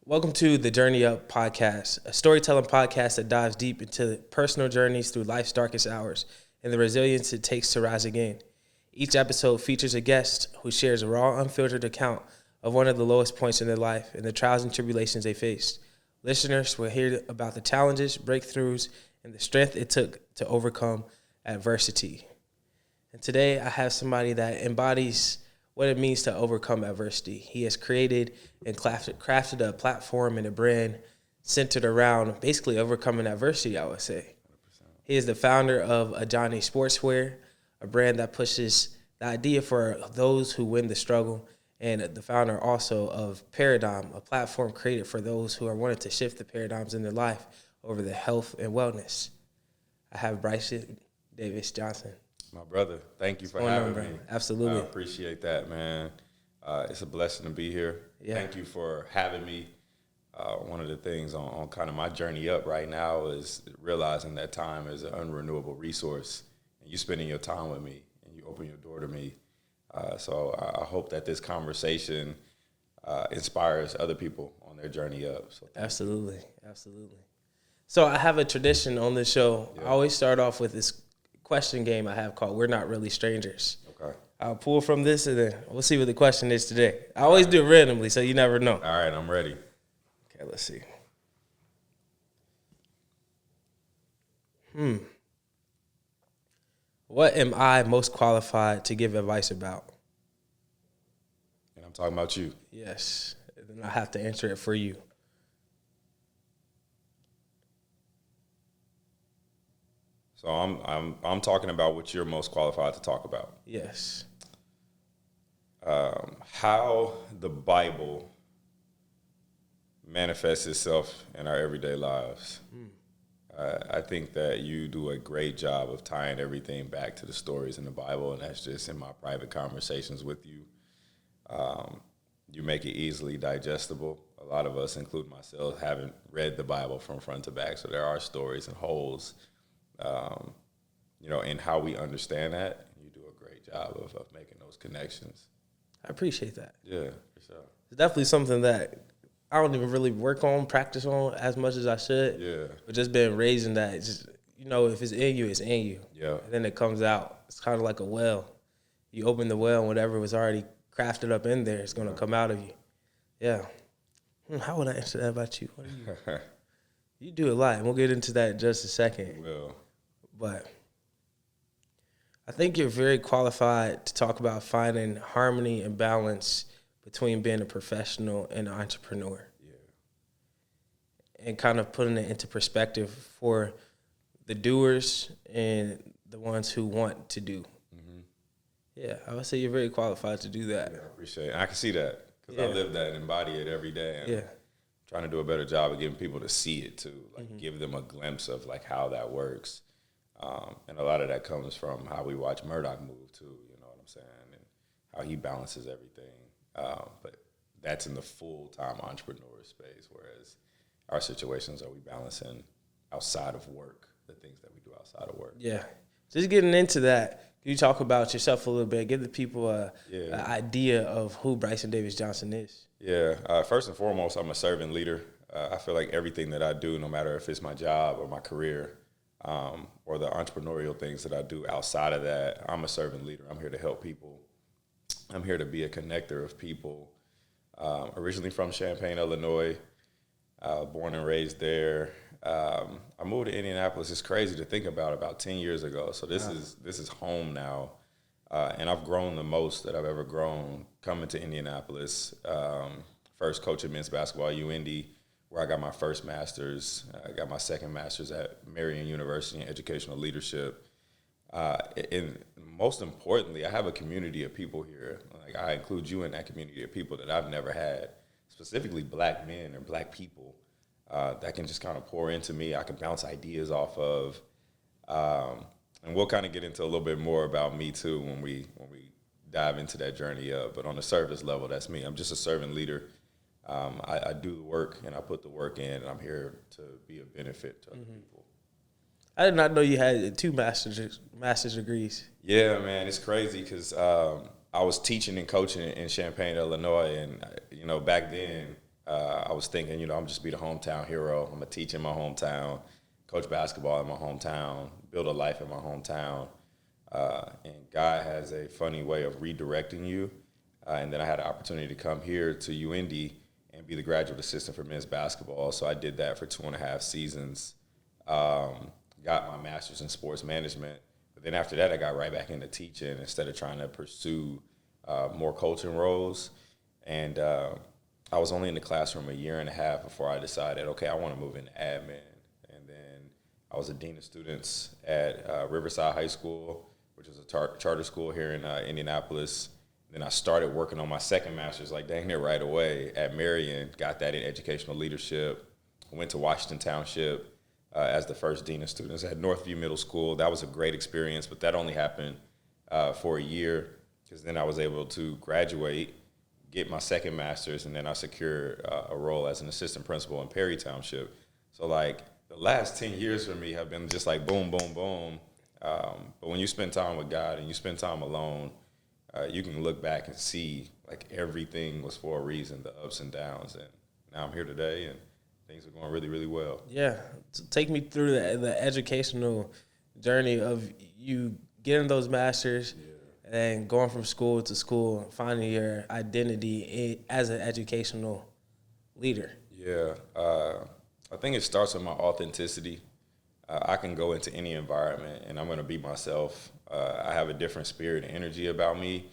Welcome to the Journey Up podcast, a storytelling podcast that dives deep into personal journeys through life's darkest hours and the resilience it takes to rise again. Each episode features a guest who shares a raw, unfiltered account of one of the lowest points in their life and the trials and tribulations they faced. Listeners will hear about the challenges, breakthroughs, and the strength it took to overcome adversity. And today I have somebody that embodies what it means to overcome adversity. He has created and crafted a platform and a brand centered around basically overcoming adversity, I would say. 100%. He is the founder of Ajani Sportswear, a brand that pushes the idea for those who win the struggle, and the founder also of Paradigm, a platform created for those who are wanting to shift the paradigms in their life over the health and wellness. I have Bryson Davis-Johnson. My brother, thank you for having me. Absolutely. I appreciate that, man. It's a blessing to be here. Yeah. Thank you for having me. One of the things on kind of my journey up right now is realizing that time is an unrenewable resource, and you spending your time with me, and you open your door to me. So I hope that this conversation inspires other people on their journey up. So absolutely. So I have a tradition on this show. Yeah. I always start off with this question game I have called We're Not Really Strangers. Okay. I'll pull from this and then we'll see what the question is today. I always do it randomly, so you never know. All right, I'm ready. Okay, let's see. What am I most qualified to give advice about? And I'm talking about you. Yes. And then I have to answer it for you. So I'm talking about what you're most qualified to talk about. Yes. How the Bible manifests itself in our everyday lives. I think that you do a great job of tying everything back to the stories in the Bible, and that's just in my private conversations with you. You make it easily digestible. A lot of us, including myself, haven't read the Bible from front to back, so there are stories and holes in how we understand that. You do a great job of making those connections. I appreciate that. Yeah, for sure. It's definitely something that I don't even really work on, practice on as much as I should. Yeah. But just being raised in that, just, if it's in you, it's in you. Yeah. And then it comes out. It's kind of like a well. You open the well and whatever was already crafted up in there is going to come out of you. Yeah. How would I answer that about you? What do you You do a lot, and we'll get into that in just a second. Well, but I think you're very qualified to talk about finding harmony and balance between being a professional and an entrepreneur. Yeah. And kind of putting it into perspective for the doers and the ones who want to do. Mm-hmm. Yeah, I would say you're very qualified to do that. Yeah, I appreciate it. I can see that because I live that and embody it every day. And yeah. Trying to do a better job of getting people to see it too, give them a glimpse of how that works. And a lot of that comes from how we watch Murdoch move too, you know what I'm saying, and how he balances everything. But that's in the full-time entrepreneur space, whereas our situations are we balancing outside of work, the things that we do outside of work. Yeah. Just getting into that, can you talk about yourself a little bit, give the people an idea of who Bryson Davis-Johnson is? Yeah. First and foremost, I'm a servant leader. I feel like everything that I do, no matter if it's my job or my career, or the entrepreneurial things that I do outside of that, I'm a servant leader. I'm here to help people. I'm here to be a connector of people. Originally from Champaign, Illinois, born and raised there. I moved to Indianapolis. It's crazy to think about 10 years ago. So this is home now. And I've grown the most that I've ever grown coming to Indianapolis. First coaching men's basketball at UIndy, where I got my first master's. I got my second master's at Marian University in educational leadership. And most importantly, I have a community of people here. I include you in that community of people that I've never had, specifically black men or black people that can just kind of pour into me. I can bounce ideas off of. And we'll kind of get into a little bit more about me too when we dive into that journey up. But on the surface level, that's me. I'm just a servant leader. I do the work and I put the work in, and I'm here to be a benefit to other people. I did not know you had 2 master's degrees. Yeah, man, it's crazy because I was teaching and coaching in Champaign, Illinois, and back then I was thinking, I'm just be the hometown hero. I'm going to teach in my hometown, coach basketball in my hometown, build a life in my hometown. And God has a funny way of redirecting you. And then I had an opportunity to come here to UIndy and be the graduate assistant for men's basketball. So I did that for 2.5 seasons. Got my master's in sports management. But then after that, I got right back into teaching instead of trying to pursue more coaching roles. And I was only in the classroom 1.5 years before I decided, okay, I want to move into admin. And then I was a dean of students at Riverside High School, which is a charter school here in Indianapolis. Then I started working on my second master's, like dang near right away at Marion, got that in educational leadership, went to Washington Township as the first dean of students at Northview Middle School. That was a great experience, but that only happened for 1 year because then I was able to graduate, get my second master's, and then I secured a role as an assistant principal in Perry Township. So like the last 10 years for me have been just like boom, boom, boom. But when you spend time with God and you spend time alone, you can look back and see like everything was for a reason, the ups and downs. And now I'm here today and things are going really, really well. Yeah. So take me through the educational journey of you getting those masters and going from school to school, finding your identity as an educational leader. Yeah. I think it starts with my authenticity. I can go into any environment and I'm going to be myself. I have a different spirit and energy about me.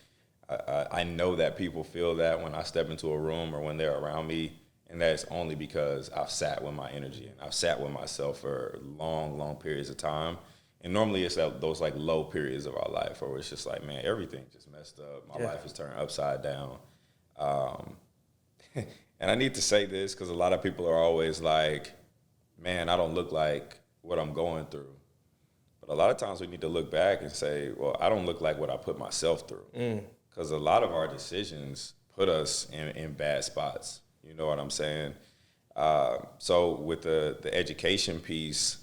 I know that people feel that when I step into a room or when they're around me, and that's only because I've sat with my energy and I've sat with myself for long, long periods of time. And normally it's those like low periods of our life where it's just like, man, everything just messed up. My life is turned upside down. And I need to say this because a lot of people are always like, man, I don't look like what I'm going through. But a lot of times we need to look back and say, well, I don't look like what I put myself through. Because a lot of our decisions put us in bad spots. You know what I'm saying? So with the education piece,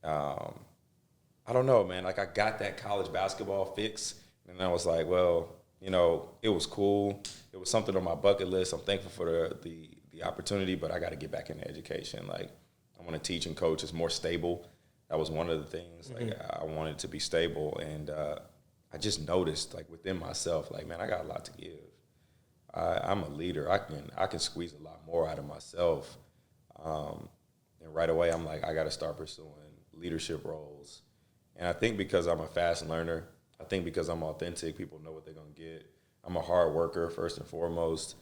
I don't know, man. Like I got that college basketball fix. And I was like, well, it was cool. It was something on my bucket list. I'm thankful for the opportunity, but I got to get back into education. Like I want to teach and coach. It's more stable. That was one of the things. Like I wanted to be stable, and I just noticed, like within myself, like man, I got a lot to give. I'm a leader. I can squeeze a lot more out of myself, and right away, I'm like, I got to start pursuing leadership roles. And I think because I'm a fast learner, I think because I'm authentic, people know what they're gonna get. I'm a hard worker first and foremost.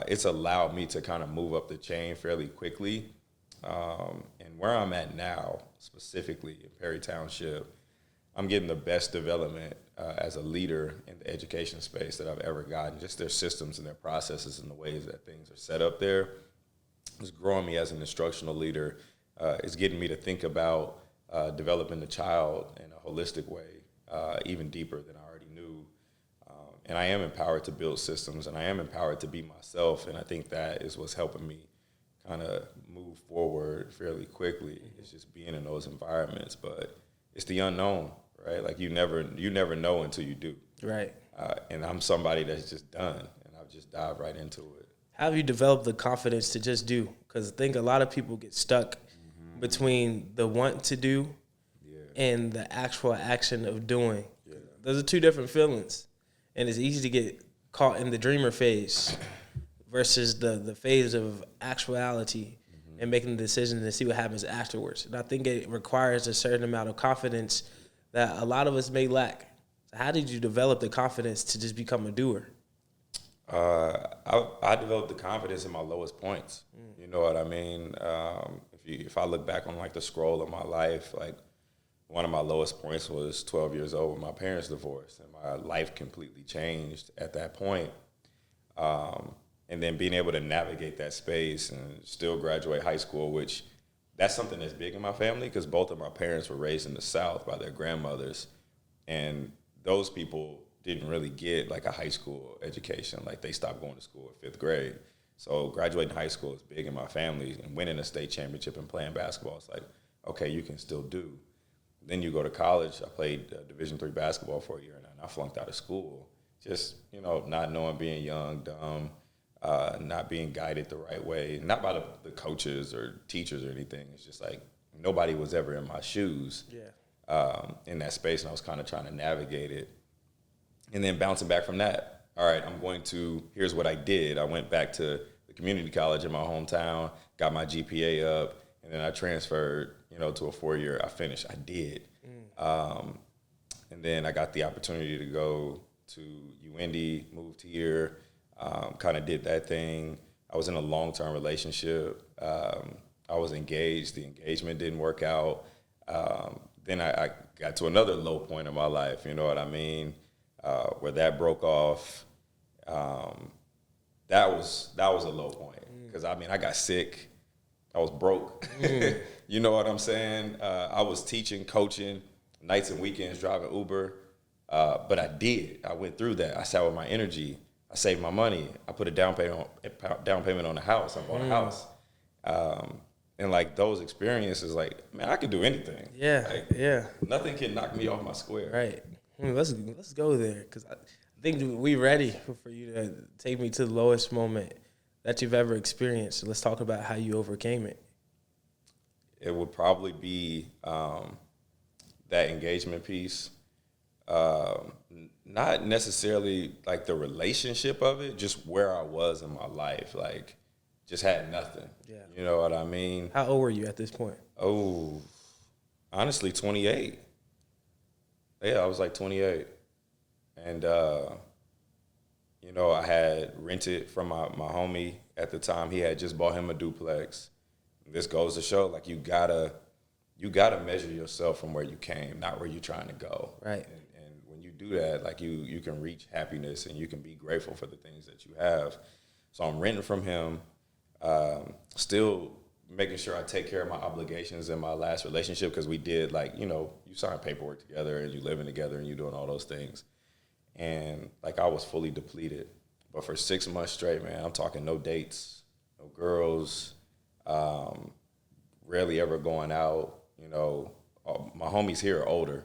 It's allowed me to kind of move up the chain fairly quickly. And where I'm at now, specifically in Perry Township, I'm getting the best development as a leader in the education space that I've ever gotten. Just their systems and their processes and the ways that things are set up there. It's growing me as an instructional leader. It's getting me to think about developing the child in a holistic way, even deeper than I already knew. And I am empowered to build systems, and I am empowered to be myself, and I think that is what's helping me kind of move forward fairly quickly. It's just being in those environments, but it's the unknown, right? Like you never know until you do. Right. And I'm somebody that's just done, and I've just dived right into it. How have you developed the confidence to just do? Because I think a lot of people get stuck between the want to do and the actual action of doing. Yeah. Those are two different feelings, and it's easy to get caught in the dreamer phase versus the phase of actuality and making the decision to see what happens afterwards. And I think it requires a certain amount of confidence that a lot of us may lack. So how did you develop the confidence to just become a doer? I developed the confidence in my lowest points. You know what I mean? If I look back on like the scroll of my life, like one of my lowest points was 12 years old when my parents divorced, and my life completely changed at that point. And then being able to navigate that space and still graduate high school, which that's something that's big in my family because both of my parents were raised in the South by their grandmothers, and those people didn't really get like a high school education. Like they stopped going to school at 5th grade. So graduating high school is big in my family, and winning a state championship and playing basketball, it's like, okay, you can still do. Then you go to college. I played Division III basketball for a year, and I flunked out of school. Just, not knowing, being young, dumb, not being guided the right way, not by the coaches or teachers or anything. It's just like nobody was ever in my shoes in that space, and I was kind of trying to navigate it. And then bouncing back from that, all right, here's what I did. I went back to the community college in my hometown, got my GPA up, and then I transferred, to a 4-year. I finished. I did. And then I got the opportunity to go to UIndy, moved here, kind of did that thing. I was in a long-term relationship. I was engaged. The engagement didn't work out. Then I got to another low point in my life, you know what I mean, where that broke off. That was a low point because, I got sick. I was broke. You know what I'm saying? I was teaching, coaching, nights and weekends, driving Uber. But I went through that. I sat with my energy. I saved my money. I put a down payment on the house. I bought a house. And like those experiences, like, man, I could do anything. Yeah. Nothing can knock me off my square. Right. Let's go there, because I think we ready for you to take me to the lowest moment that you've ever experienced. Let's talk about how you overcame it. It would probably be that engagement piece. Not necessarily like the relationship of it, just where I was in my life. Like, just had nothing. Yeah. You know what I mean? How old were you at this point? Oh, honestly, 28. Yeah, I was like 28. And, I had rented from my homie at the time. He had just bought him a duplex. This goes to show, like, you gotta measure yourself from where you came, not where you're trying to go. Right. And when you do that, like, you can reach happiness and you can be grateful for the things that you have. So I'm renting from him, still making sure I take care of my obligations in my last relationship, because we did, like, you sign paperwork together and you living together and you doing all those things. And, like, I was fully depleted. But for 6 months straight, man, I'm talking no dates, no girls, rarely ever going out. My homies here are older,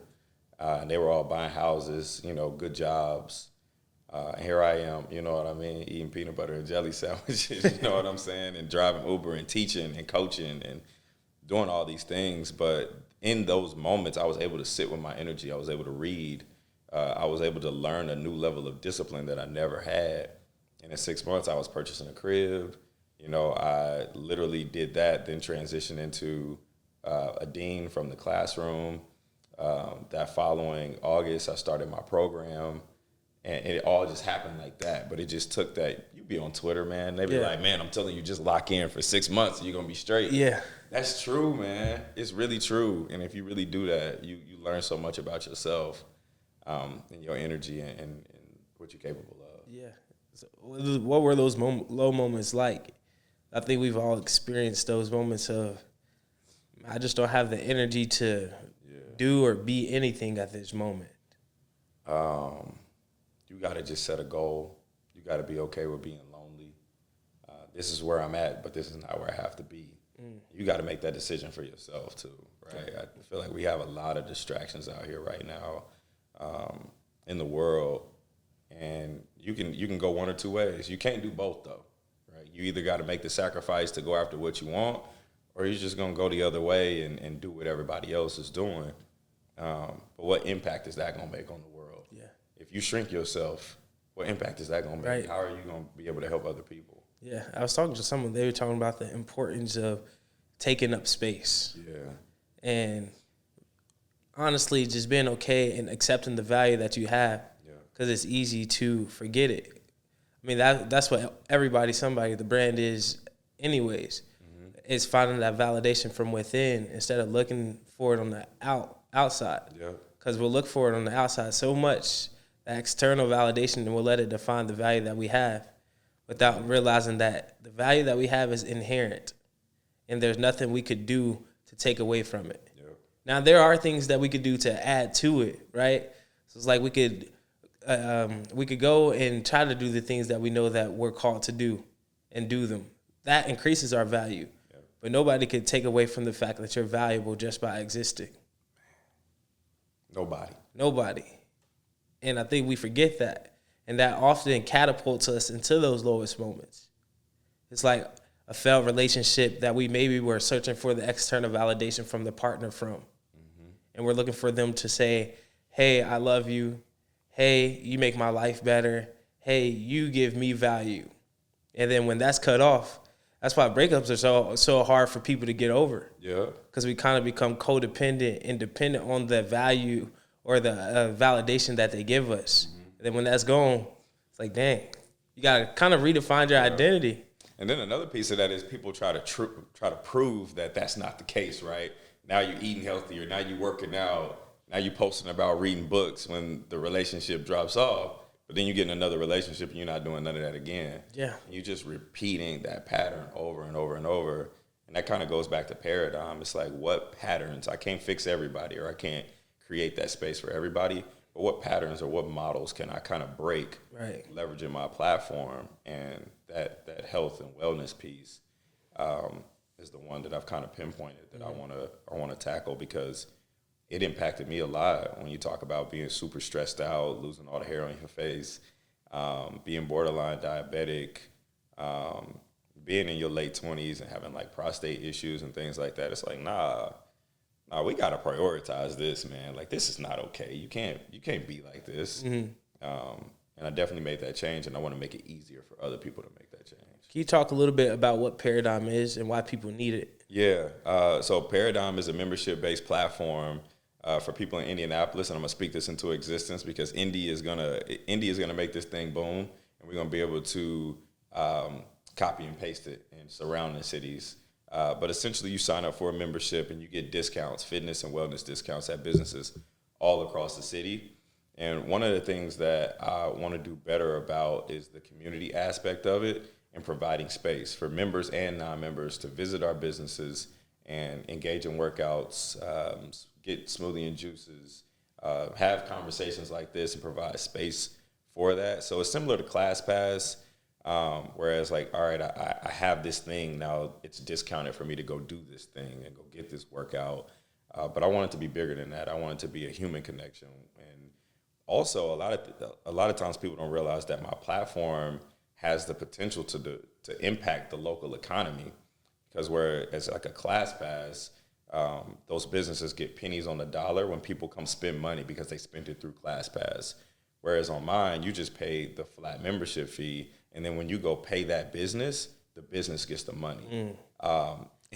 and they were all buying houses, good jobs. And here I am, you know what I mean, eating peanut butter and jelly sandwiches, you know what I'm saying, and driving Uber and teaching and coaching and doing all these things. But in those moments, I was able to sit with my energy. I was able to read. I was able to learn a new level of discipline that I never had. And in 6 months, I was purchasing a crib. I literally did that, then transitioned into a dean from the classroom. That following August, I started my program. And it all just happened like that. But it just took that. You be on Twitter, man. They be like, man, I'm telling you, just lock in for 6 months and you're going to be straight. Yeah. That's true, man. It's really true. And if you really do that, you learn so much about yourself and your energy and what you're capable of. Yeah. So what were those low moments like? I think we've all experienced those moments of, I just don't have the energy to do or be anything at this moment. You got to just set a goal. You got to be okay with being lonely. This is where I'm at, but this is not where I have to be. You got to make that decision for yourself too, right? I feel like we have a lot of distractions out here right now in the world, and you can go one or two ways. You can't do both though, right? You either got to make the sacrifice to go after what you want, or you're just going to go the other way and do what everybody else is doing. But what impact is that going to make on the world? Yeah. If you shrink yourself, what impact is that going to make? Right. How are you going to be able to help other people? Yeah. I was talking to someone, they were talking about the importance of taking up space. Yeah. And honestly, just being okay and accepting the value that you have, because it's easy to forget it. I mean, that's what the brand is anyways. Mm-hmm. It's finding that validation from within instead of looking for it on the outside. Yeah. Because we'll look for it on the outside so much, that external validation, and we'll let it define the value that we have without realizing that the value that we have is inherent and there's nothing we could do to take away from it. Yeah. Now, there are things that we could do to add to it, right? So it's like we could go and try to do the things that we know that we're called to do and do them. That increases our value. Yeah. But nobody could take away from the fact that you're valuable just by existing. Nobody. And I think we forget that. And that often catapults us into those lowest moments. It's like a failed relationship that we maybe were searching for the external validation from the partner from. Mm-hmm. And we're looking for them to say, hey, I love you. Hey, you make my life better. Hey, you give me value. And then when that's cut off, that's why breakups are so hard for people to get over. Yeah. Because we kind of become codependent and dependent on the value or the validation that they give us. Mm-hmm. And then when that's gone, it's like, dang, you got to kind of redefine your identity. And then another piece of that is people try to prove that that's not the case, right? Now you're eating healthier. Now you're working out. Now you're posting about reading books when the relationship drops off. But then you get in another relationship and you're not doing none of that again. Yeah. You're just repeating that pattern over and over and over. And that kind of goes back to paradigm. It's like, what patterns? I can't fix everybody, or I can't create that space for everybody. But what patterns or what models can I kind of break, right, leveraging my platform? And that health and wellness piece is the one that I've kind of pinpointed that mm-hmm. I want to tackle, because it impacted me a lot. When you talk about being super stressed out, losing all the hair on your face, being borderline diabetic, being in your late 20s and having like prostate issues and things like that. It's like, nah, we got to prioritize this, man. Like, this is not okay. You can't be like this. Mm-hmm. And I definitely made that change, and I want to make it easier for other people to make that change. Can you talk a little bit about what Paradigm is and why people need it? Yeah. So Paradigm is a membership-based platform for people in Indianapolis, and I'm gonna speak this into existence because Indy is gonna make this thing boom, and we're gonna be able to copy and paste it in surrounding cities. But essentially, you sign up for a membership and you get discounts, fitness and wellness discounts at businesses all across the city. And one of the things that I want to do better about is the community aspect of it and providing space for members and non-members to visit our businesses and engage in workouts, get smoothie and juices, have conversations like this and provide space for that. So it's similar to ClassPass, whereas like, all right, I have this thing, now it's discounted for me to go do this thing and go get this workout. But I want it to be bigger than that. I want it to be a human connection. And also, a lot of times people don't realize that my platform has the potential to impact the local economy, because whereas like a ClassPass, those businesses get pennies on the dollar when people come spend money because they spent it through ClassPass. Whereas on mine, you just pay the flat membership fee, and then when you go pay that business, the business gets the money.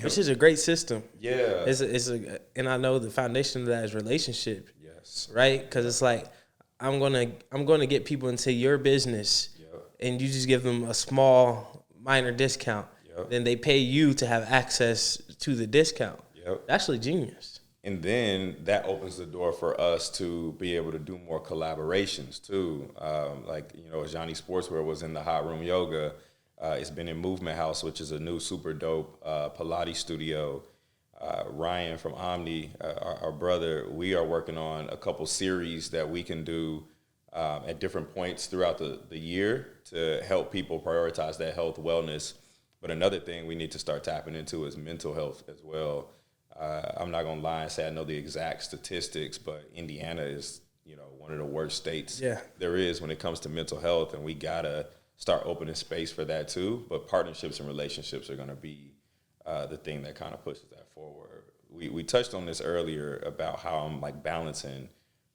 Which is a great system. Yeah. And I know the foundation of that is relationship. Yes. Right? Because it's like, I'm gonna get people into your business, and you just give them a small, minor discount. Then they pay you to have access to the discount. Actually genius. And then that opens the door for us to be able to do more collaborations too. Like, Ajani Sportswear was in the Hot Room Yoga. It's been in Movement House, which is a new super dope Pilates studio. Ryan from Omni, our brother, we are working on a couple series that we can do at different points throughout the year to help people prioritize that health, wellness. But another thing we need to start tapping into is mental health as well. I'm not going to lie and say I know the exact statistics, but Indiana is, one of the worst states there is when it comes to mental health, and we got to start opening space for that too. But partnerships and relationships are going to be the thing that kind of pushes that forward. We touched on this earlier about how I'm like balancing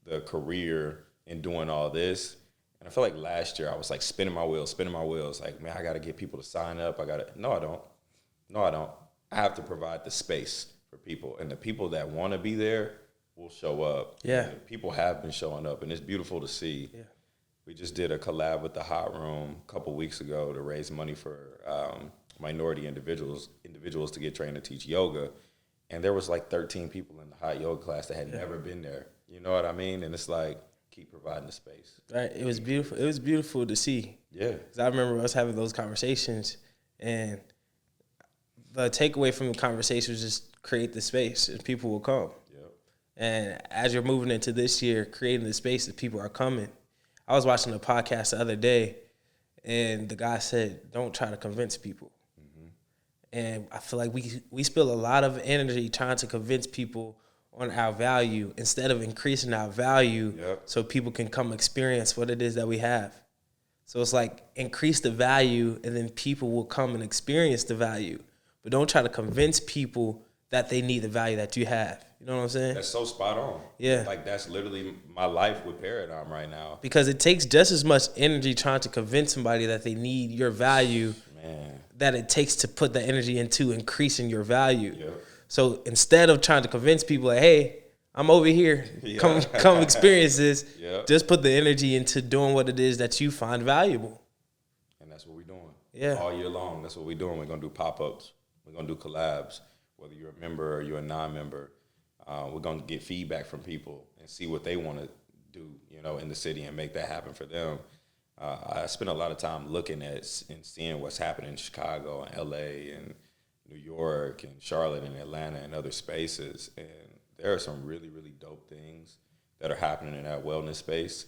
the career and doing all this. And I feel like last year I was like spinning my wheels. Like, man, I got to get people to sign up. No, I don't. I have to provide the space for people. And the people that want to be there will show up. Yeah. And people have been showing up, and it's beautiful to see. Yeah. We just did a collab with the Hot Room a couple weeks ago to raise money for minority individuals to get trained to teach yoga. And there was like 13 people in the hot yoga class that had never been there. You know what I mean? And it's like, keep providing the space. Right. It was beautiful. It was beautiful to see. Yeah. Because I remember us having those conversations, and the takeaway from the conversation was just create the space and people will come. Yep. And as you're moving into this year, creating the space that people are coming. I was watching a podcast the other day, and the guy said, don't try to convince people. Mm-hmm. And I feel like we spill a lot of energy trying to convince people on our value instead of increasing our value so people can come experience what it is that we have. So it's like increase the value, and then people will come and experience the value. But don't try to convince people that they need the value that you have. You know what I'm saying? That's so spot on. Yeah. Like, that's literally my life with Paradigm right now. Because it takes just as much energy trying to convince somebody that they need your value, Man. that it takes to put the energy into increasing your value. Yep. So instead of trying to convince people like, hey, I'm over here, come experience this, Yep. just put the energy into doing what it is that you find valuable. And that's what we're doing. Yeah. All year long. That's what we're doing. We're going to do pop-ups. We're going to do collabs. Whether you're a member or you're a non-member, we're going to get feedback from people and see what they want to do, you know, in the city and make that happen for them. I spend a lot of time looking at and seeing what's happening in Chicago and LA and New York and Charlotte and Atlanta and other spaces. And there are some really, really dope things that are happening in that wellness space.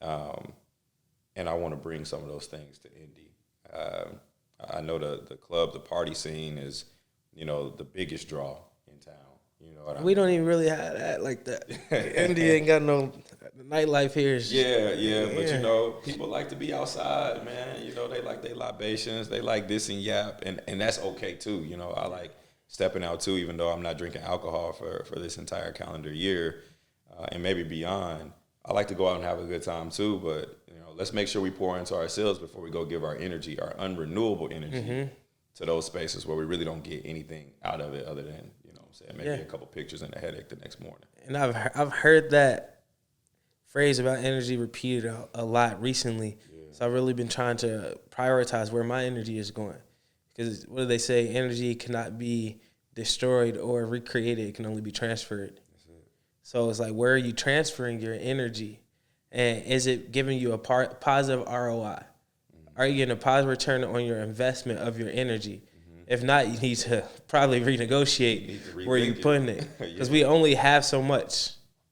And I want to bring some of those things to Indy. I know the club, the party scene is, you know, the biggest draw in town. You know what I mean? We don't even really have that like that. India ain't got no nightlife here. Is But you know, people like to be outside, man. You know, they like their libations, they like this and yap, and that's okay too. You know, I like stepping out too, even though I'm not drinking alcohol for this entire calendar year, and maybe beyond. I like to go out and have a good time too, but you know, let's make sure we pour into ourselves before we go give our energy, our unrenewable energy, to those spaces where we really don't get anything out of it other than, you know what I'm saying, maybe a couple pictures and a headache the next morning. And I've heard that phrase about energy repeated a lot recently. Yeah. So I've really been trying to prioritize where my energy is going. Because what do they say? Energy cannot be destroyed or recreated. It can only be transferred. So it's like, where are you transferring your energy? And is it giving you a positive ROI? Are you getting a positive return on your investment of your energy? If not, you need to probably renegotiate where you're putting it. Because we only have so much,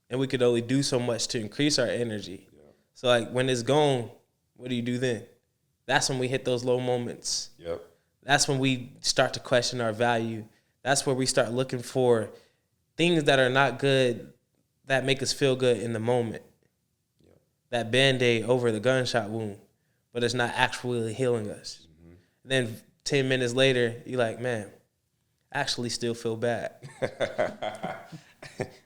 and we could only do so much to increase our energy. Yeah. So like when it's gone, what do you do then? That's when we hit those low moments. Yep. That's when we start to question our value. That's where we start looking for things that are not good that make us feel good in the moment. Yep. That Band-Aid over the gunshot wound, but it's not actually healing us. Then 10 minutes later, you're like, man, I actually still feel bad.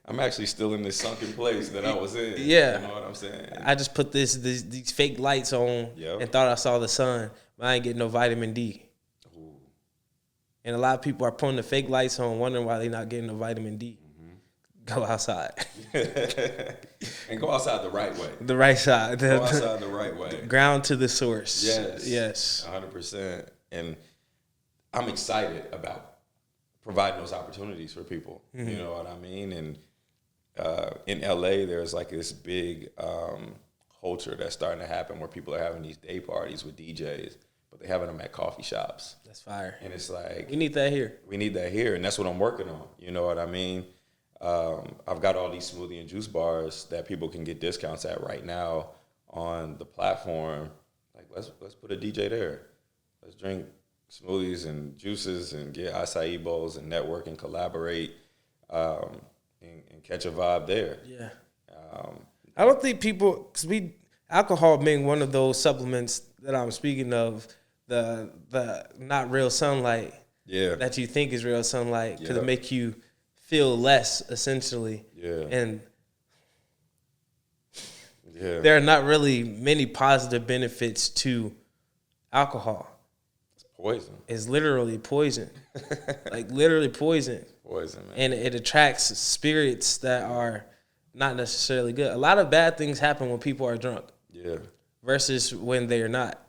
I'm actually still in this sunken place that I was in. Yeah. You know what I'm saying? I just put these fake lights on and thought I saw the sun, but I ain't getting no vitamin D. Ooh. And a lot of people are putting the fake lights on, wondering why they're not getting no vitamin D. Go outside. And go outside the right way. The right side. Go outside the right way. Ground to the source. Yes. 100%. And I'm excited about providing those opportunities for people. You know what I mean? And in LA, there's like this big culture that's starting to happen where people are having these day parties with DJs, but they're having them at coffee shops. That's fire. And it's like, we need that here. We need that here. And that's what I'm working on. You know what I mean? I've got all these smoothie and juice bars that people can get discounts at right now on the platform. Like, let's put a DJ there. Let's drink smoothies and juices and get acai bowls and network and collaborate and catch a vibe there. Yeah. I don't think people, because alcohol being one of those supplements that I'm speaking of, the not real sunlight that you think is real sunlight, because it make you feel less, essentially. Yeah. And there are not really many positive benefits to alcohol. It's poison. It's literally poison. Like literally poison. Poison, man. And it attracts spirits that are not necessarily good. A lot of bad things happen when people are drunk. Yeah. Versus when they are not.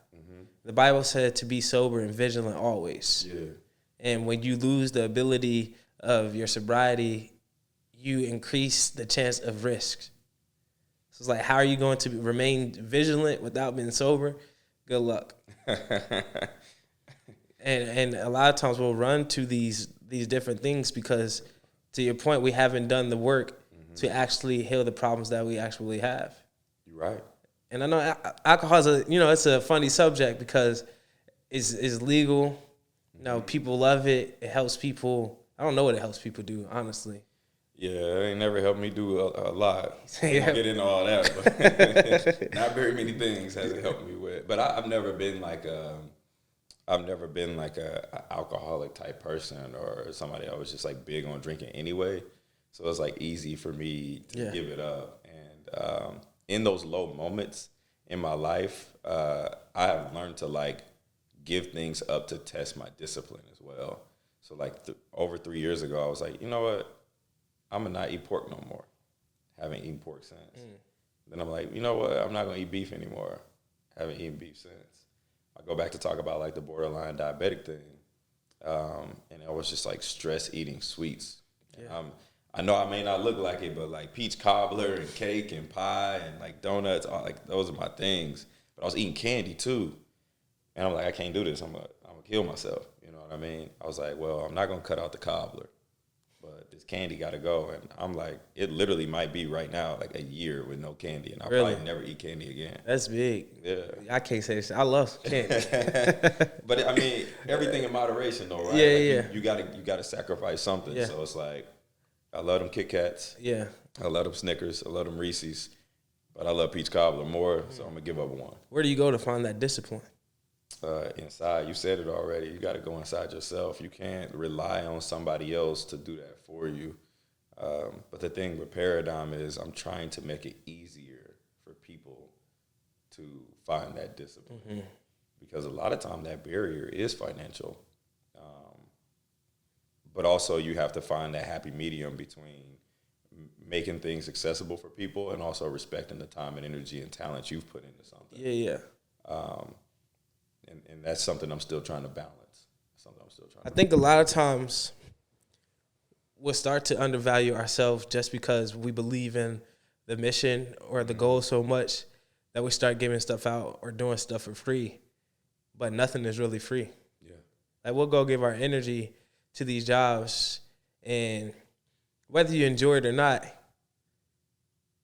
The Bible said to be sober and vigilant always. Yeah. And when you lose the ability of your sobriety, you increase the chance of risk. So it's like, how are you going to remain vigilant without being sober? Good luck. and a lot of times we'll run to these different things because, to your point, we haven't done the work to actually heal the problems that we actually have. You're right. And I know alcohol is it's a funny subject because it's legal. You know, people love it. It helps people. I don't know what it helps people do, honestly. Yeah, it ain't never helped me do a lot. I Yeah. won't get into all that, but not very many things has it helped me with. But I've never been like a alcoholic type person or somebody that was just like big on drinking anyway. So it's like easy for me to give it up. And in those low moments in my life, I have learned to like give things up to test my discipline as well. So like over 3 years ago, I was like, you know what? I'm gonna not eat pork no more. Haven't eaten pork since. Then I'm like, you know what? I'm not gonna eat beef anymore. Haven't eaten beef since. I go back to talk about like the borderline diabetic thing, and I was just like stress eating sweets. Yeah. I know I may not look like it, but like peach cobbler and cake and pie and like donuts, all, like those are my things. But I was eating candy too, and I'm like, I can't do this. I'm gonna kill myself. You know what I mean? I was like, well, I'm not gonna cut out the cobbler, but this candy got to go. And I'm like, it literally might be right now like a year with no candy, and I'll probably never eat candy again. That's big. Yeah. I can't say this. I love candy. But I mean, everything in moderation though, right? Yeah, like You gotta sacrifice something. Yeah. So it's like, I love them Kit Kats. Yeah. I love them Snickers. I love them Reese's. But I love peach cobbler more, so I'm gonna give up one. Where do you go to find that discipline? Inside. You said it already. You got to go inside yourself. You can't rely on somebody else to do that for you. But the thing with Paradigm is I'm trying to make it easier for people to find that discipline. Because a lot of time that barrier is financial. But also you have to find that happy medium between making things accessible for people and also respecting the time and energy and talent you've put into something. Yeah. And that's something I'm still trying to balance. I think a lot of times we'll start to undervalue ourselves just because we believe in the mission or the goal so much that we start giving stuff out or doing stuff for free. But nothing is really free. Yeah. Like we'll go give our energy to these jobs, and whether you enjoy it or not,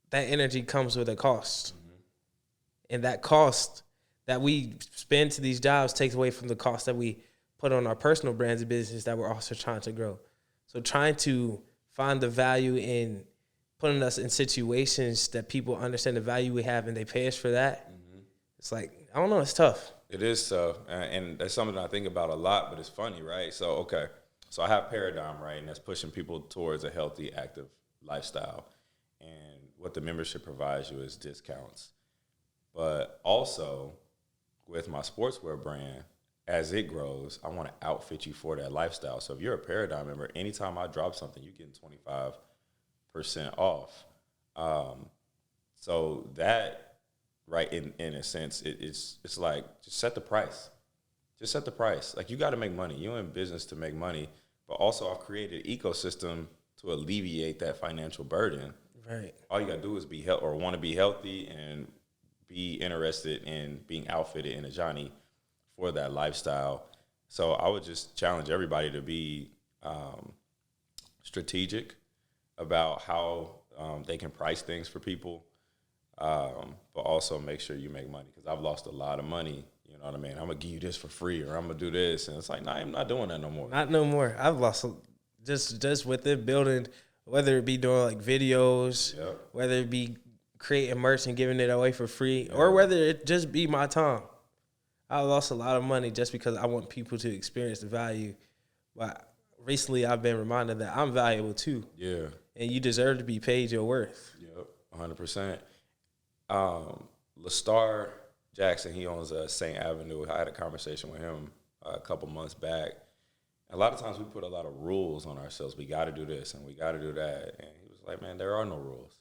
that energy comes with a cost. And that cost that we spend to these jobs takes away from the cost that we put on our personal brands of business that we're also trying to grow. So trying to find the value in putting us in situations that people understand the value we have and they pay us for that. It's like, I don't know, it's tough. It is tough. And that's something I think about a lot, but it's funny, right? So, okay. So I have Paradigm, right? And that's pushing people towards a healthy, active lifestyle. And what the membership provides you is discounts. But also, with my sportswear brand, as it grows, I want to outfit you for that lifestyle. So if you're a Paradigm member, anytime I drop something, you're getting 25% off. So that, right, in a sense, it's like, just set the price. Just set the price. Like, you got to make money. You're in business to make money. But also, I've created an ecosystem to alleviate that financial burden. Right. All you got to do is be or want to be healthy and be interested in being outfitted in Ajani for that lifestyle. So I would just challenge everybody to be strategic about how they can price things for people, but also make sure you make money. Because I've lost a lot of money. You know what I mean? I'm going to give you this for free, or I'm going to do this. And it's like, nah, I'm not doing that no more. Not no more. I've lost just with it building, whether it be doing like videos, whether it be creating merch and giving it away for free, or whether it just be my time. I lost a lot of money just because I want people to experience the value. But recently I've been reminded that I'm valuable too. Yeah. And you deserve to be paid your worth. Yep, 100%. LaStar Jackson, he owns St. Avenue. I had a conversation with him a couple months back. A lot of times we put a lot of rules on ourselves. We got to do this and we got to do that. And he was like, man, there are no rules.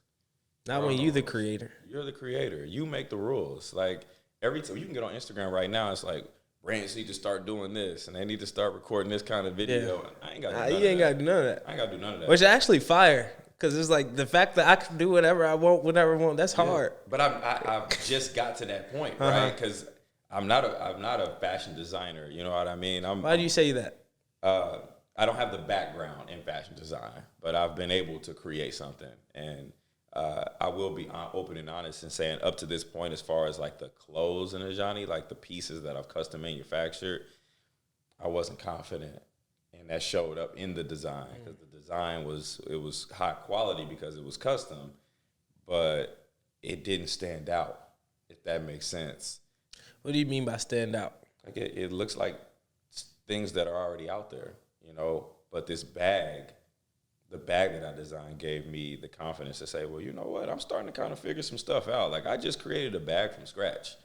Not when you're the creator. You're the creator. You make the rules. Like, every time you can get on Instagram right now, it's like, brands need to start doing this and they need to start recording this kind of video. Yeah. I ain't got to do none of that. You ain't got to do none of that. I ain't got to do none of that. Which is actually fire. Because it's like the fact that I can do whatever I want, whenever I want, that's hard. But I've just got to that point, right? Because I'm not a fashion designer. You know what I mean? Why do you say that? I don't have the background in fashion design, but I've been able to create something. And I will be open and honest in saying up to this point, as far as like the clothes in Ajani, like the pieces that I've custom manufactured, I wasn't confident in and that showed up in the design because the design was high quality because it was custom, but it didn't stand out, if that makes sense. What do you mean by stand out? Like it looks like things that are already out there, you know, but this bag, the bag that I designed gave me the confidence to say, well, you know what, I'm starting to kind of figure some stuff out. Like I just created a bag from scratch.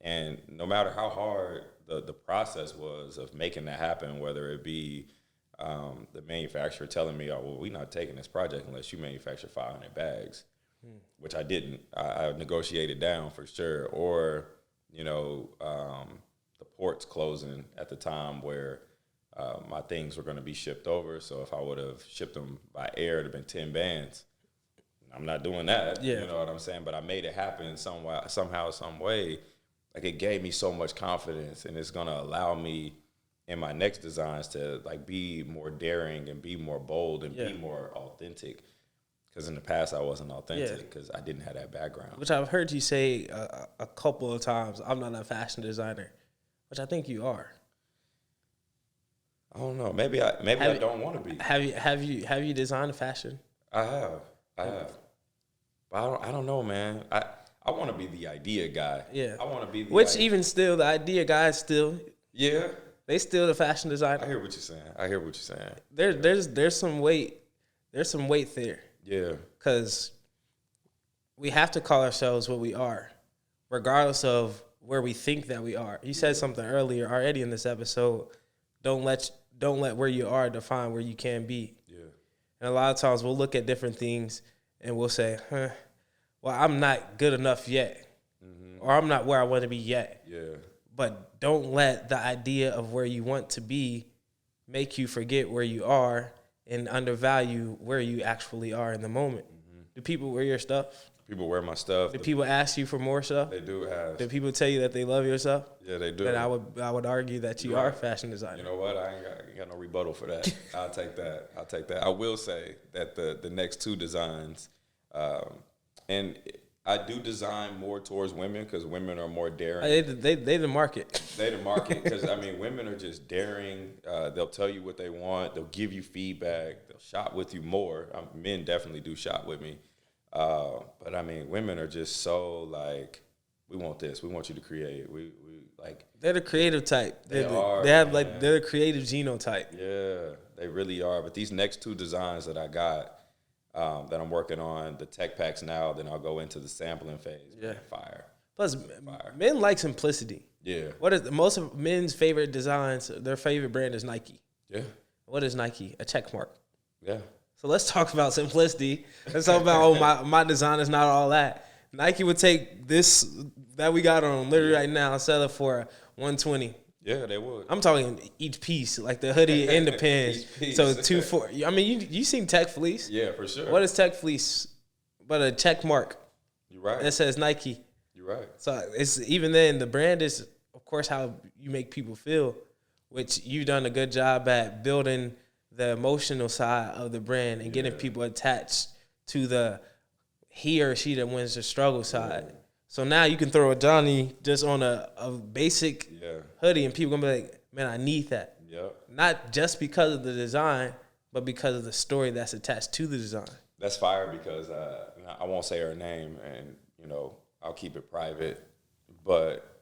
And no matter how hard the process was of making that happen, whether it be the manufacturer telling me, oh, well, we're not taking this project unless you manufacture 500 bags, which I didn't. I negotiated down for sure. Or, you know, the ports closing at the time where my things were going to be shipped over. So if I would have shipped them by air, it would have been 10 bands. I'm not doing that. Yeah. You know what I'm saying? But I made it happen somehow, some way. Like it gave me so much confidence, and it's going to allow me in my next designs to like be more daring and be more bold and be more authentic. Because in the past I wasn't authentic because I didn't have that background. Which I've heard you say a couple of times. I'm not a fashion designer, which I think you are. I don't know. Maybe I don't want to be. Have you designed fashion? I have. But I don't know, man. I want to be the idea guy. Yeah. I want to be the Which even still, the idea guys still. Yeah. They still the fashion designer. I hear what you're saying. There's some weight. There's some weight there. Yeah. Because we have to call ourselves what we are, regardless of where we think that we are. You said something earlier already in this episode. Don't let where you are define where you can be. Yeah. And a lot of times we'll look at different things and we'll say, well, I'm not good enough yet, or I'm not where I want to be yet. Yeah. But don't let the idea of where you want to be make you forget where you are and undervalue where you actually are in the moment. Do people wear your stuff? People wear my stuff. Do people ask you for more stuff? They do ask. Do people tell you that they love your stuff? Yeah, they do. Then I would argue that you are a fashion designer. You know what? I ain't got no rebuttal for that. I'll take that. I will say that the next two designs, and I do design more towards women because women are more daring. They the market. They the market because, I mean, women are just daring. They'll tell you what they want. They'll give you feedback. They'll shop with you more. Men definitely do shop with me. But, I mean, women are just so, like, we want this. We want you to create. We like. They're the creative type. They're the creative genotype. Yeah, they really are. But these next two designs that I got, that I'm working on, the tech packs now, then I'll go into the sampling phase. Yeah. Fire. Plus, men like simplicity. Yeah. What is most of men's favorite designs? Their favorite brand is Nike. Yeah. What is Nike? A check mark. Yeah. So let's talk about simplicity. Let's talk about, my design is not all that. Nike would take this that we got on literally right now and sell it for $120. Yeah, they would. I'm talking each piece, like the hoodie and the pants. So $240. I mean, you seen Tech Fleece? Yeah, for sure. What is Tech Fleece but a check mark? You're right. That says Nike. You're right. So it's even then the brand is, of course, how you make people feel, which you've done a good job at building the emotional side of the brand and getting people attached to the he or she that wins the struggle side. So now you can throw a Johnny just on a basic hoodie and people gonna be like, man, I need that. Yep. Not just because of the design, but because of the story that's attached to the design. That's fire because I won't say her name and, you know, I'll keep it private. But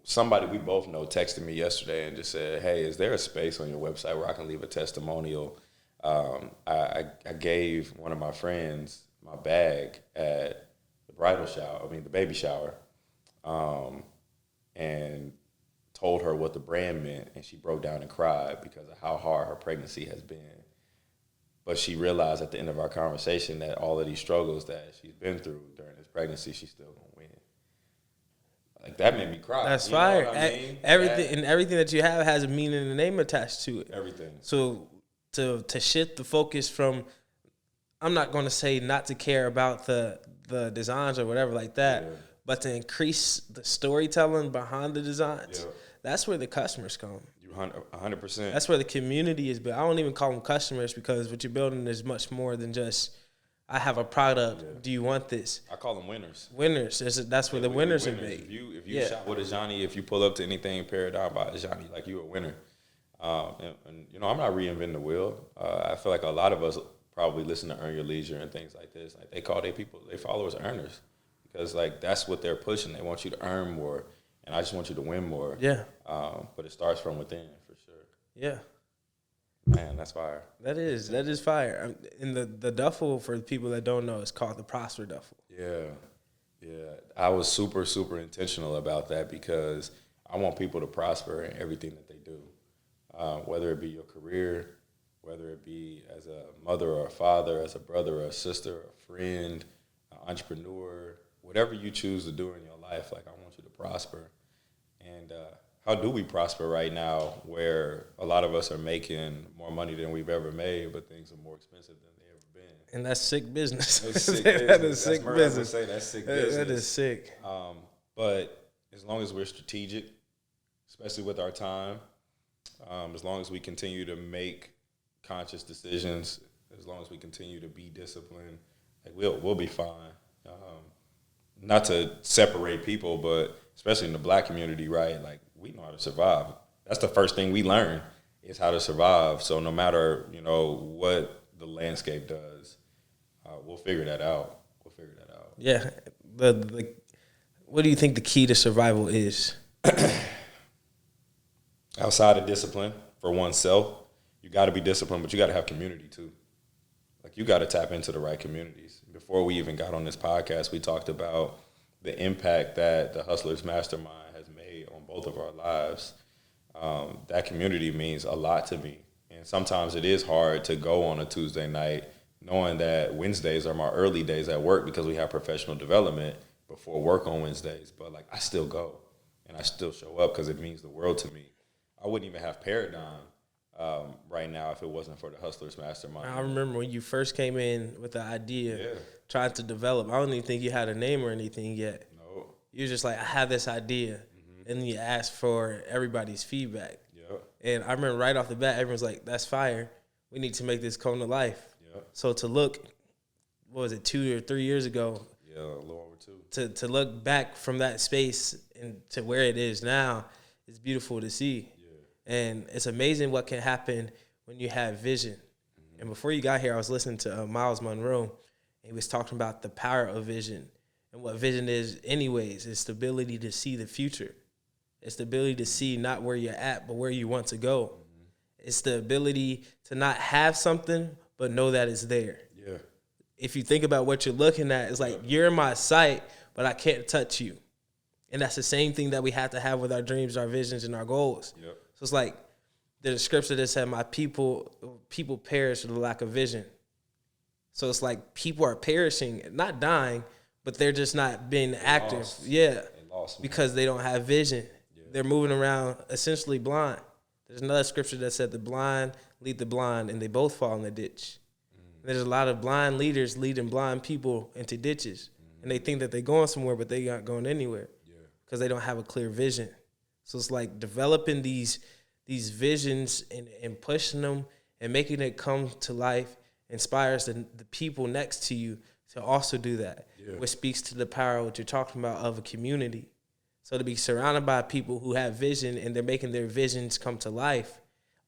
somebody we both know texted me yesterday and just said, hey, is there a space on your website where I can leave a testimonial? I gave one of my friends my bag at the baby shower, and told her what the brand meant, and she broke down and cried because of how hard her pregnancy has been. But she realized at the end of our conversation that all of these struggles that she's been through during this pregnancy, she's still gonna win. Like that made me cry. That's fire. I mean? Everything that you have has a meaning and a name attached to it. Everything. So to shift the focus from, I'm not going to say not to care about the designs or whatever like that, but to increase the storytelling behind the designs. Yeah. That's where the customers come. 100%. That's where the community is built. I don't even call them customers because what you're building is much more than just, I have a product. Yeah. Do you want this? I call them winners. Winners. That's where the winners are made. If you shop with Ajani, if you pull up to anything Paradigm by Ajani, like, you a winner. And you know, I'm not reinventing the wheel. I feel like a lot of us probably listen to Earn Your Leisure and things like this. Like they call their followers earners because like that's what they're pushing. They want you to earn more, and I just want you to win more. Yeah. But it starts from within for sure. Yeah. Man, that's fire. That is fire. And the duffel, for people that don't know, is called the Prosper duffel. Yeah. I was super, super intentional about that because I want people to prosper in everything that they do, whether it be your career, whether it be as a mother or a father, as a brother or a sister, a friend, an entrepreneur, whatever you choose to do in your life. Like, I want you to prosper. And how do we prosper right now where a lot of us are making more money than we've ever made, but things are more expensive than they ever been? And that's sick business. That's sick That is business. sick That's business. Say, that's sick business. That is sick. But as long as we're strategic, especially with our time, as long as we continue to make conscious decisions, as long as we continue to be disciplined, like we'll be fine. Not to separate people, but especially in the Black community, right? Like, we know how to survive. That's the first thing we learn is how to survive. So no matter, you know, what the landscape does, we'll figure that out. Yeah. What do you think the key to survival is? Outside of discipline for oneself, you got to be disciplined, but you got to have community too. Like, you got to tap into the right communities. Before we even got on this podcast, we talked about the impact that the Hustlers Mastermind has made on both of our lives. That community means a lot to me. And sometimes it is hard to go on a Tuesday night knowing that Wednesdays are my early days at work because we have professional development before work on Wednesdays. But, like, I still go and I still show up because it means the world to me. I wouldn't even have Paradigm right now if it wasn't for the Hustlers Mastermind. I remember when you first came in with the idea, trying to develop. I don't even think you had a name or anything yet. No. You were just like, I have this idea. And then you asked for everybody's feedback. Yep. And I remember right off the bat, everyone's like, that's fire. We need to make this come to life. Yep. So to look, what was it, 2 or 3 years ago? Yeah, a little over 2. To look back from that space and to where it is now, it's beautiful to see. Yeah. And it's amazing what can happen when you have vision. And before you got here, I was listening to Miles Monroe, and he was talking about the power of vision. And what vision is anyways, is the ability to see the future. It's the ability to see not where you're at, but where you want to go. It's the ability to not have something, but know that it's there. Yeah. If you think about what you're looking at, it's like, you're in my sight, but I can't touch you. And that's the same thing that we have to have with our dreams, our visions, and our goals. Yep. So it's like there's a scripture that said, my people perish for the lack of vision. So it's like people are perishing, not dying, but they're just not being active. Lost. Yeah. They lost, because they don't have vision. Yeah. They're moving around essentially blind. There's another scripture that said the blind lead the blind and they both fall in the ditch. There's a lot of blind leaders leading blind people into ditches. And they think that they're going somewhere, but they're not going anywhere because they don't have a clear vision. So it's like developing these visions and pushing them and making it come to life inspires the people next to you to also do that, which speaks to the power of what you're talking about of a community. So to be surrounded by people who have vision and they're making their visions come to life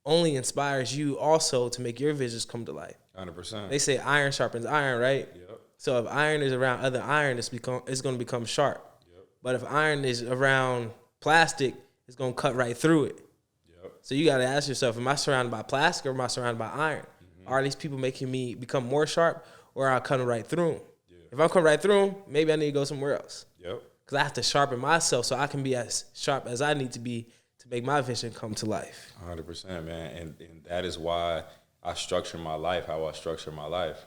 only inspires you also to make your visions come to life. 100%. They say iron sharpens iron, right? Yep. So if iron is around other iron, it's going to become sharp. Yep. But if iron is around plastic, it's going to cut right through it. Yep. So you got to ask yourself, am I surrounded by plastic or am I surrounded by iron? Are these people making me become more sharp or are I cutting right through them? Yeah. If I'm coming right through them, maybe I need to go somewhere else. Yep. Because I have to sharpen myself so I can be as sharp as I need to be to make my vision come to life. 100%, man. And that is why I structure my life how I structure my life.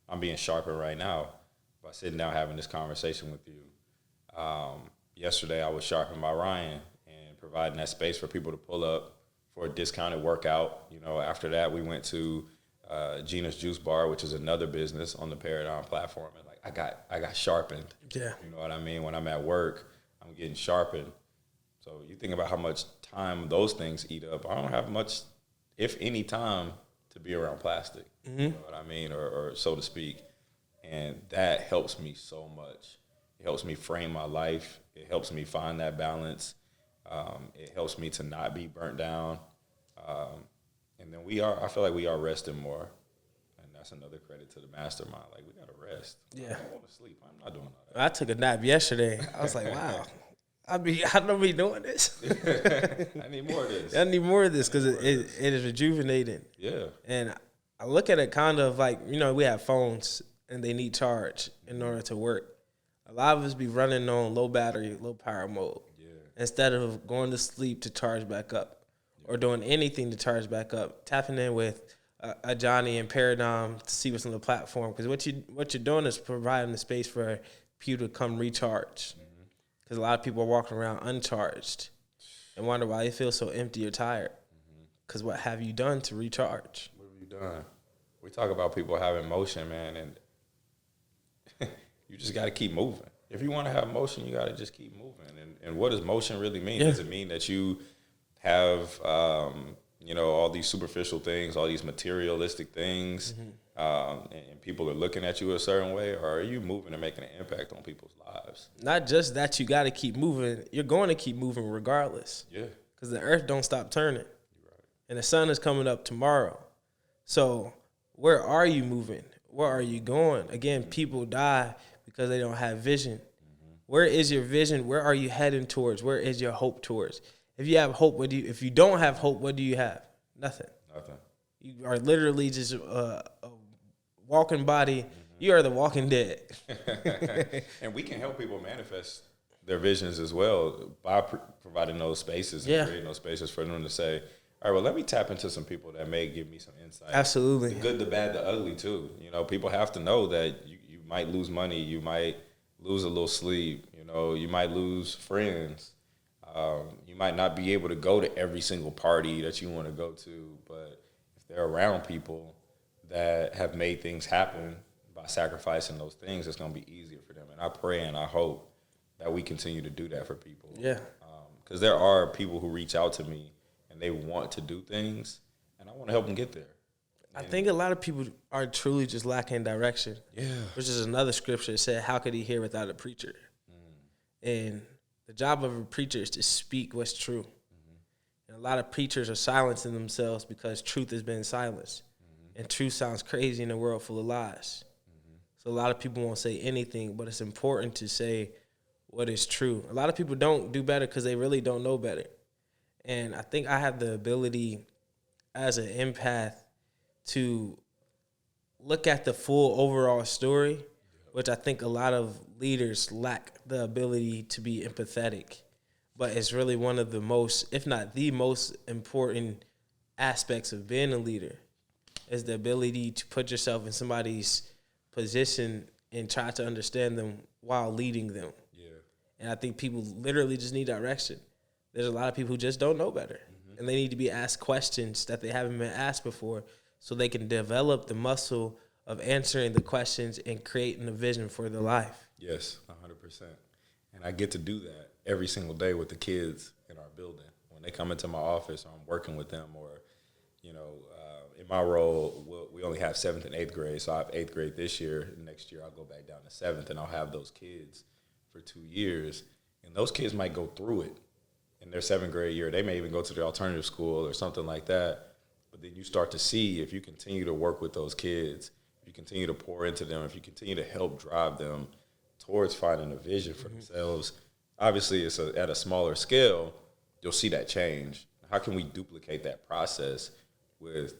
I'm being sharper right now by sitting down having this conversation with you. Yesterday I was sharpened by Ryan and providing that space for people to pull up for a discounted workout. You know, after that we went to Gina's Juice Bar, which is another business on the Paradigm platform, and like I got sharpened. Yeah. You know what I mean? When I'm at work, I'm getting sharpened. So you think about how much time those things eat up. I don't have much, if any, time to be around plastic. You know what I mean? Or so to speak. And that helps me so much. It helps me frame my life. It helps me find that balance. It helps me to not be burnt down. And then I feel like we are resting more. And that's another credit to the mastermind. Like, we got to rest. Yeah. I don't want to sleep. I'm not doing all that. I took a nap yesterday. I was like, wow. I don't be doing this. I need more of this. I need more of this because it is rejuvenating. Yeah. And I look at it kind of like, we have phones and they need charge in order to work. A lot of us be running on low battery, low power mode instead of going to sleep to charge back up or doing anything to charge back up. Tapping in with Ajani and Paradigm to see what's on the platform, because what you're doing is providing the space for people to come recharge. Because a lot of people are walking around uncharged and wonder why they feel so empty or tired. Because what have you done to recharge? What have you done? We talk about people having motion, man, and you just got to keep moving. If you want to have motion, you got to just keep moving. And what does motion really mean? Yeah. Does it mean that you have, all these superficial things, all these materialistic things, and people are looking at you a certain way? Or are you moving and making an impact on people's lives? Not just that you got to keep moving. You're going to keep moving regardless. Yeah. Because the earth don't stop turning. You're right. And the sun is coming up tomorrow. So where are you moving? Where are you going? Again, people die because they don't have vision. Where is your vision? Where are you heading towards? Where is your hope towards? If you have hope, if you don't have hope, what do you have? Nothing. You are literally just a walking body. You are the walking dead. And we can help people manifest their visions as well by providing those spaces and creating those spaces for them to say, all right, well, let me tap into some people that may give me some insight. Absolutely. The good, the bad, the ugly, too. People have to know that you might lose money. You might lose a little sleep. You might lose friends. You might not be able to go to every single party that you want to go to. But if they're around people that have made things happen by sacrificing those things, it's going to be easier for them. And I pray and I hope that we continue to do that for people. Yeah. Because there are people who reach out to me and they want to do things, and I want to help them get there. I think a lot of people are truly just lacking direction. Yeah. Which is another scripture that said, how could he hear without a preacher? And the job of a preacher is to speak what's true. And a lot of preachers are silencing themselves because truth has been silenced. And truth sounds crazy in a world full of lies. So a lot of people won't say anything, but it's important to say what is true. A lot of people don't do better because they really don't know better. And I think I have the ability as an empath to look at the full overall story, which I think a lot of leaders lack the ability to be empathetic. But it's really one of the most, if not the most important aspects of being a leader, is the ability to put yourself in somebody's position and try to understand them while leading them. Yeah. And I think people literally just need direction. There's a lot of people who just don't know better. And they need to be asked questions that they haven't been asked before so they can develop the muscle of answering the questions and creating a vision for their life. Yes, 100%. And I get to do that every single day with the kids in our building. When they come into my office or I'm working with them, or, in my role, we only have 7th and 8th grade. So I have 8th grade this year. Next year I'll go back down to 7th, and I'll have those kids for 2 years. And those kids might go through it in their 7th grade year. They may even go to the alternative school or something like that. But then you start to see, if you continue to work with those kids, if you continue to pour into them, if you continue to help drive them towards finding a vision for themselves, obviously it's at a smaller scale, you'll see that change. How can we duplicate that process with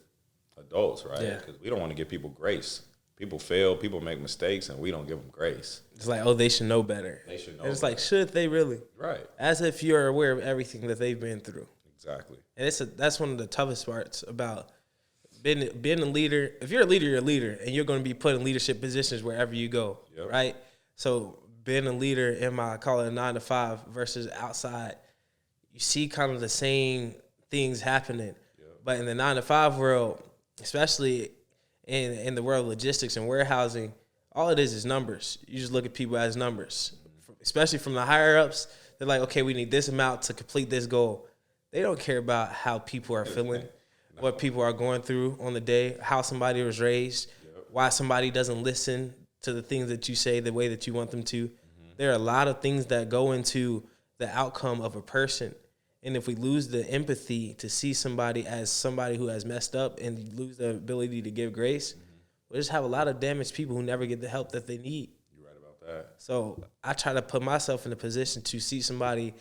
adults, right? Because we don't want to give people grace. People fail, people make mistakes, and we don't give them grace. It's like, they should know better. They should know and it's better. like, should they really? Right. As if you're aware of everything that they've been through. Exactly. And that's one of the toughest parts about being a leader. If you're a leader, you're a leader, and you're going to be put in leadership positions wherever you go, right? So being a leader in my, call it a 9-to-5 versus outside, you see kind of the same things happening. But in the 9-to-5 world, especially in the world of logistics and warehousing, all it is numbers. You just look at people as numbers, especially from the higher ups. They're like, okay, we need this amount to complete this goal. They don't care about how people are feeling, what people are going through on the day, how somebody was raised, why somebody doesn't listen to the things that you say the way that you want them to. There are a lot of things that go into the outcome of a person. And if we lose the empathy to see somebody as somebody who has messed up and lose the ability to give grace, we'll just have a lot of damaged people who never get the help that they need. You're right about that. So I try to put myself in a position to see somebody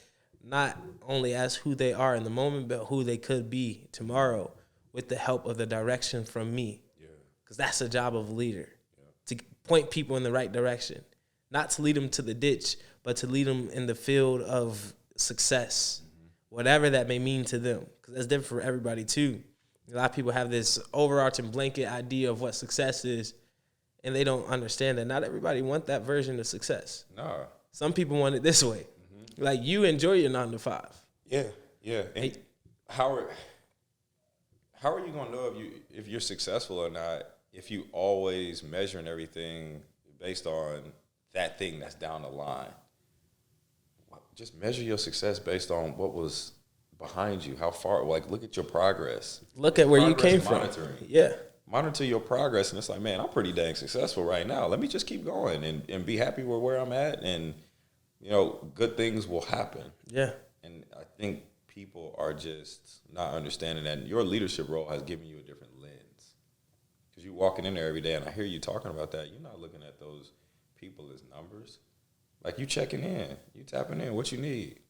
not only as who they are in the moment, but who they could be tomorrow with the help of the direction from me. Yeah. Because that's the job of a leader, to point people in the right direction. Not to lead them to the ditch, but to lead them in the field of success, whatever that may mean to them. Because that's different for everybody, too. A lot of people have this overarching blanket idea of what success is, and they don't understand that not everybody want that version of success. No. Some people want it this way. Like, you enjoy your 9 to 5. Yeah, yeah. And how are you gonna know if you're successful or not if you always measuring everything based on that thing that's down the line? Just measure your success based on what was behind you, how far. Like, look at your progress. Look at where you came from. Yeah. Monitor your progress, and it's like, man, I'm pretty dang successful right now. Let me just keep going and be happy with where I'm at, and good things will happen. Yeah. And I think people are just not understanding that your leadership role has given you a different lens. Because you're walking in there every day, and I hear you talking about that. You're not looking at those people as numbers. Like, you checking in, you tapping in, what you need.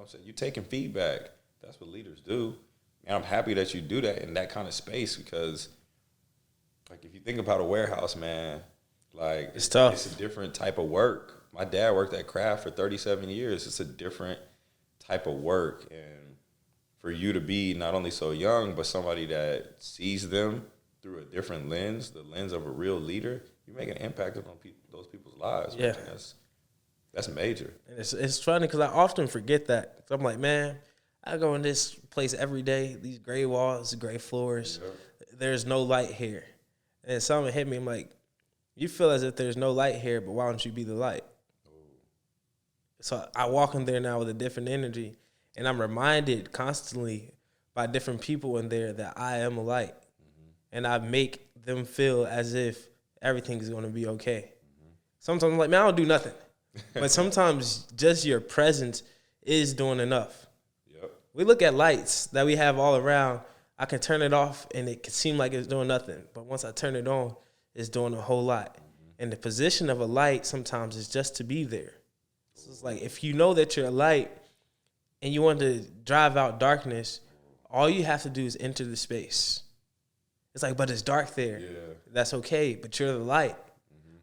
So you taking feedback. That's what leaders do. And I'm happy that you do that in that kind of space, because, like, if you think about a warehouse, man, like, it's tough. It's a different type of work. My dad worked at Kraft for 37 years. It's a different type of work. And for you to be not only so young, but somebody that sees them through a different lens, the lens of a real leader, you make an impact on those people's lives. Yeah. Man. That's major. And it's funny because I often forget that. So I'm like, man, I go in this place every day, these gray walls, gray floors. Yep. There's no light here. And someone hit me, I'm like, you feel as if there's no light here, but why don't you be the light? So I walk in there now with a different energy, and I'm reminded constantly by different people in there that I am a light. And I make them feel as if everything is going to be okay. Sometimes I'm like, man, I don't do nothing. But sometimes just your presence is doing enough. Yep. We look at lights that we have all around. I can turn it off, and it can seem like it's doing nothing. But once I turn it on, it's doing a whole lot. And the position of a light sometimes is just to be there. So it's like, if you know that you're a light and you want to drive out darkness, all you have to do is enter the space. It's like, but it's dark there. Yeah. That's okay, but you're the light.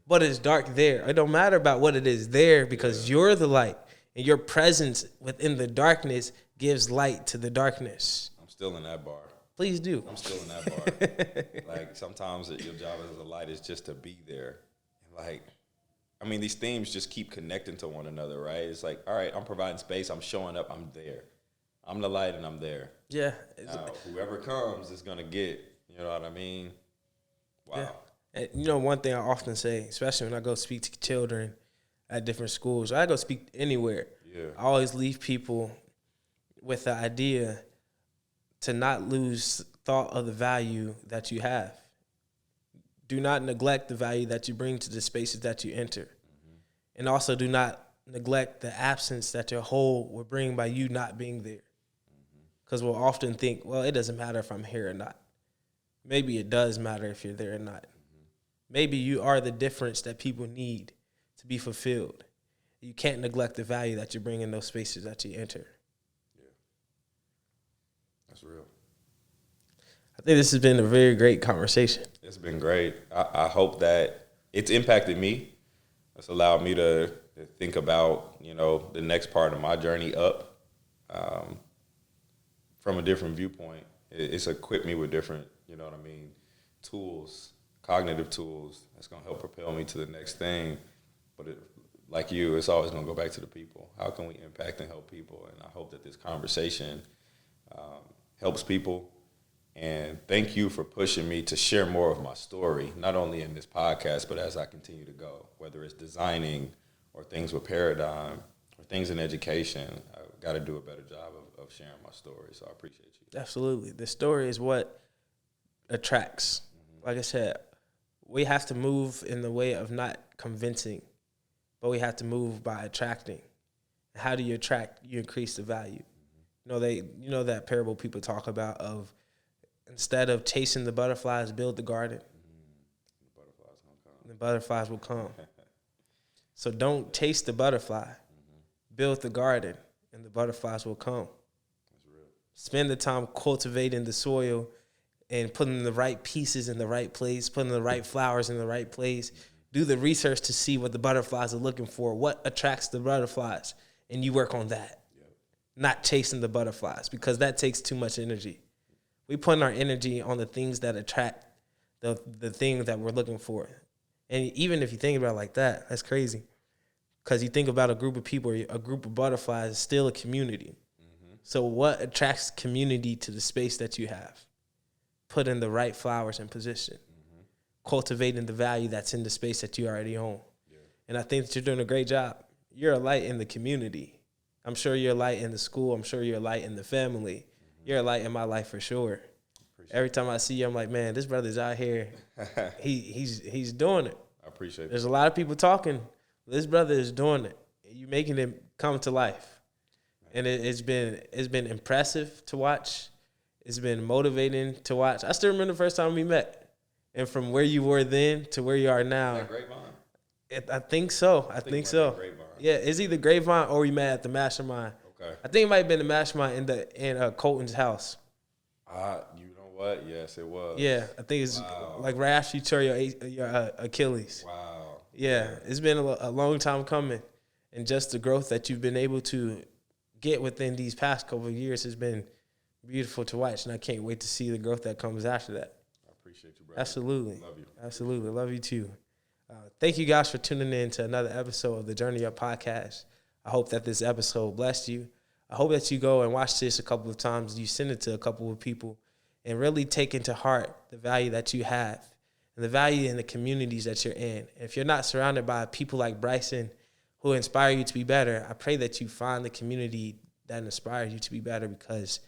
But it's dark there. It don't matter about what it is there, because you're the light. And your presence within the darkness gives light to the darkness. I'm still in that bar. Please do. I'm still in that bar. Like, sometimes your job as a light is just to be there. Like, I mean, these themes just keep connecting to one another, right? It's like, all right, I'm providing space, I'm showing up, I'm there. I'm the light and I'm there. Yeah. Now, whoever comes is going to get, you know what I mean? Wow. Yeah. And, one thing I often say, especially when I go speak to children at different schools, or I go speak anywhere, I always leave people with the idea to not lose thought of the value that you have. Do not neglect the value that you bring to the spaces that you enter. And also do not neglect the absence that your whole will bring by you not being there. Because we'll often think, well, it doesn't matter if I'm here or not. Maybe it does matter if you're there or not. Maybe you are the difference that people need to be fulfilled. You can't neglect the value that you bring in those spaces that you enter. Yeah. That's real. I think this has been a very great conversation. It's been great. I hope that it's impacted me. It's allowed me to think about, the next part of my journey up from a different viewpoint. It's equipped me with different, tools, cognitive tools that's going to help propel me to the next thing. But like you, it's always going to go back to the people. How can we impact and help people? And I hope that this conversation helps people. And thank you for pushing me to share more of my story, not only in this podcast, but as I continue to go, whether it's designing or things with Paradigm or things in education. I've got to do a better job of sharing my story, so I appreciate you. Absolutely. The story is what attracts. Like I said, we have to move in the way of not convincing, but we have to move by attracting. How do you attract? You increase the value. You know that parable people talk about of instead of chasing the butterflies, build the garden. The butterflies gonna come. The butterflies will come. So don't chase the butterfly. Build the garden, and the butterflies will come. That's real. Spend the time cultivating the soil and putting the right pieces in the right place, putting the right flowers in the right place. Do the research to see what the butterflies are looking for, what attracts the butterflies, and you work on that. Yep. Not chasing the butterflies, because that takes too much energy. We put our energy on the things that attract the thing that we're looking for. And even if you think about it like that, that's crazy. Because you think about a group of people, a group of butterflies is still a community. So what attracts community to the space that you have? Putting the right flowers in position. Cultivating the value that's in the space that you already own. Yeah. And I think that you're doing a great job. You're a light in the community. I'm sure you're a light in the school. I'm sure you're a light in the family. You're a light in my life for sure. Every time I see you, I'm like, man, this brother's out here. He's doing it. I appreciate it. There's a lot of people talking. This brother is doing it. You're making it come to life. And it's been impressive to watch. It's been motivating to watch. I still remember the first time we met. And from where you were then to where you are now. Is that Grapevine? I think so. I think so. Grapevine. Yeah, it's either Grapevine or we met at the Mastermind. Okay. I think it might have been the Mastermind in Colton's house. You know what? Yes, it was. Yeah, I think it's like right after you tore your Achilles. Wow. Yeah, it's been a long time coming. And just the growth that you've been able to get within these past couple of years has been beautiful to watch. And I can't wait to see the growth that comes after that. Appreciate you, brother. Absolutely. Love you. Absolutely. Love you too. Thank you guys for tuning in to another episode of the Journey Up podcast. I hope that this episode blessed you. I hope that you go and watch this a couple of times. You send it to a couple of people and really take into heart the value that you have and the value in the communities that you're in. And if you're not surrounded by people like Bryson who inspire you to be better, I pray that you find the community that inspires you to be better, because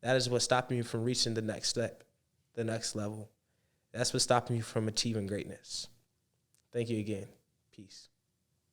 that is what's stopping you from reaching the next step, the next level. That's what's stopping you from achieving greatness. Thank you again. Peace.